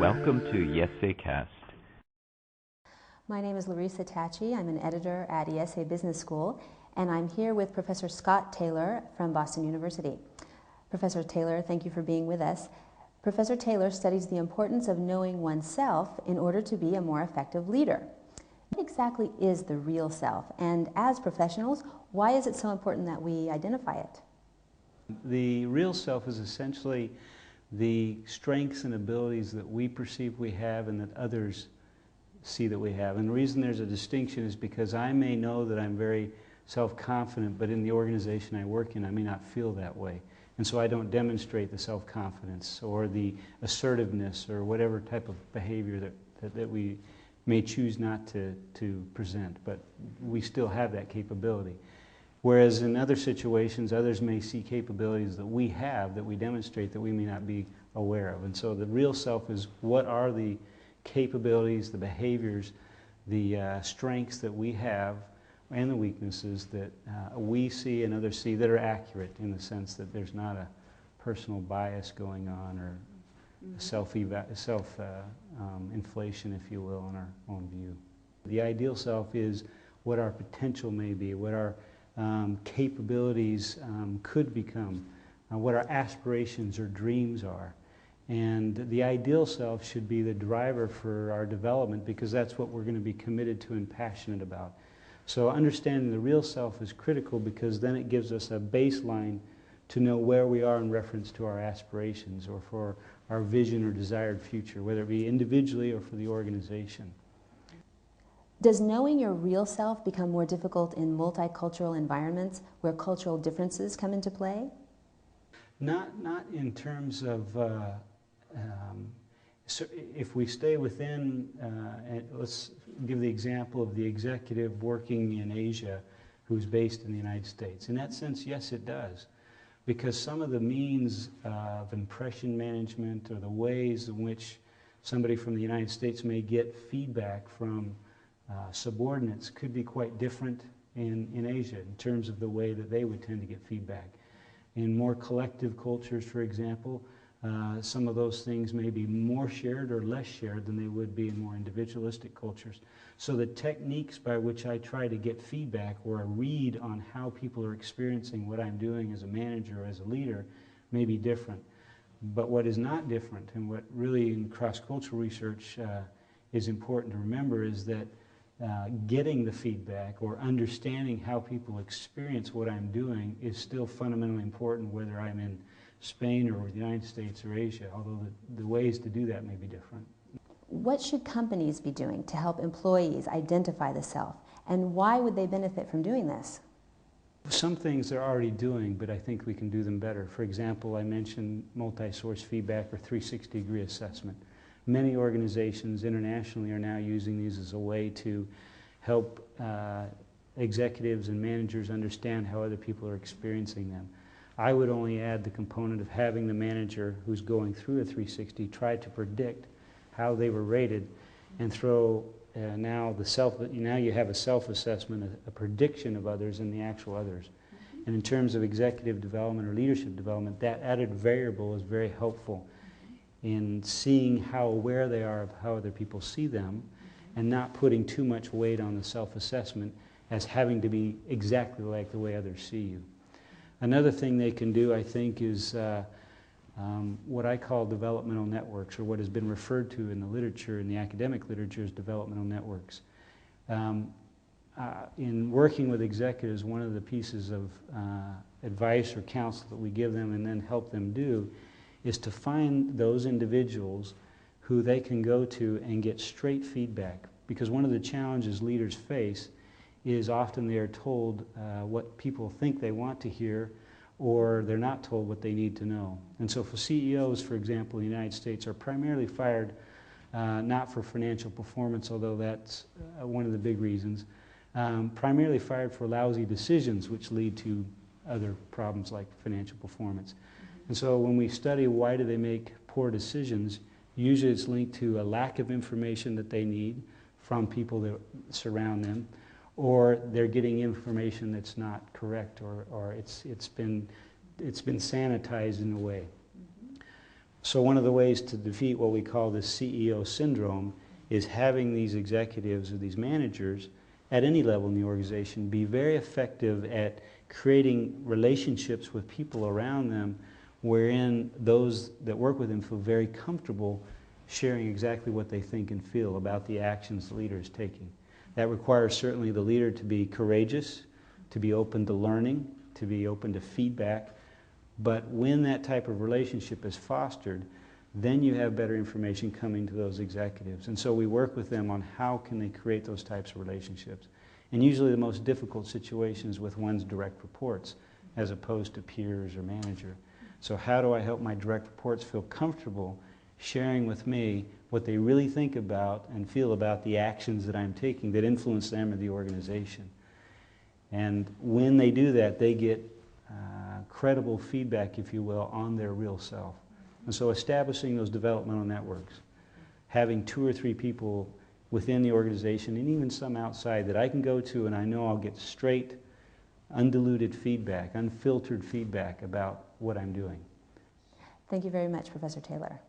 Welcome to YesAcast. My name is Larissa Tachi. I'm an editor at ESA Business School, and I'm here with Professor Scott Taylor from Boston University. Professor Taylor, thank you for being with us. Professor Taylor studies the importance of knowing oneself in order to be a more effective leader. What exactly is the real self? And as professionals, why is it so important that we identify it? The real self is essentially the strengths and abilities that we perceive we have and that others see that we have. And the reason there's a distinction is because I may know that I'm very self-confident, but in the organization I work in, I may not feel that way. And so I don't demonstrate the self-confidence or the assertiveness or whatever type of behavior that we may choose not to present, but we still have that capability. Whereas in other situations, others may see capabilities that we have, that we demonstrate, that we may not be aware of. And so the real self is what are the capabilities, the behaviors, the strengths that we have and the weaknesses that we see and others see that are accurate in the sense that there's not a personal bias going on or self-inflation, if you will, in our own view. The ideal self is what our potential may be, what our capabilities could become, what our aspirations or dreams are. And the ideal self should be the driver for our development because that's what we're going to be committed to and passionate about. So understanding the real self is critical because then it gives us a baseline to know where we are in reference to our aspirations or for our vision or desired future, whether it be individually or for the organization. Does knowing your real self become more difficult in multicultural environments where cultural differences come into play? Not in terms of, so if we stay within, let's give the example of the executive working in Asia who's based in the United States. In that sense, yes, it does. Because some of the means of impression management or the ways in which somebody from the United States may get feedback from subordinates could be quite different in Asia in terms of the way that they would tend to get feedback. In more collective cultures, for example, some of those things may be more shared or less shared than they would be in more individualistic cultures. So the techniques by which I try to get feedback or a read on how people are experiencing what I'm doing as a manager or as a leader may be different. But what is not different, and what really in cross-cultural research is important to remember, is that getting the feedback or understanding how people experience what I'm doing is still fundamentally important whether I'm in Spain or the United States or Asia, although the ways to do that may be different. What should companies be doing to help employees identify the self, and why would they benefit from doing this? Some things they're already doing, but I think we can do them better. For example, I mentioned multi-source feedback or 360-degree assessment. Many organizations internationally are now using these as a way to help executives and managers understand how other people are experiencing them. I would only add the component of having the manager who's going through a 360 try to predict how they were rated and throw now you have a self-assessment, a prediction of others and the actual others. And in terms of executive development or leadership development, that added variable is very helpful in seeing how aware they are of how other people see them and not putting too much weight on the self-assessment as having to be exactly like the way others see you. Another thing they can do, I think, is what I call developmental networks, or what has been referred to in the literature, in the academic literature, as developmental networks. In working with executives, one of the pieces of advice or counsel that we give them and then help them do is to find those individuals who they can go to and get straight feedback. Because one of the challenges leaders face is often they are told what people think they want to hear, or they're not told what they need to know. And so for CEOs, for example, in the United States are primarily fired not for financial performance, although that's one of the big reasons, primarily fired for lousy decisions which lead to other problems like financial performance. And so when we study why do they make poor decisions, usually it's linked to a lack of information that they need from people that surround them, or they're getting information that's not correct, or it's been sanitized in a way. So one of the ways to defeat what we call the CEO syndrome is having these executives or these managers at any level in the organization be very effective at creating relationships with people around them wherein those that work with them feel very comfortable sharing exactly what they think and feel about the actions the leader is taking. That requires certainly the leader to be courageous, to be open to learning, to be open to feedback. But when that type of relationship is fostered, then you have better information coming to those executives. And so we work with them on how can they create those types of relationships. And usually the most difficult situations with one's direct reports as opposed to peers or manager. So how do I help my direct reports feel comfortable sharing with me what they really think about and feel about the actions that I'm taking that influence them or the organization? And when they do that, they get credible feedback, if you will, on their real self. And so establishing those developmental networks, having 2 or 3 people within the organization and even some outside that I can go to and I know I'll get straight, undiluted feedback, unfiltered feedback about what I'm doing. Thank you very much, Professor Taylor.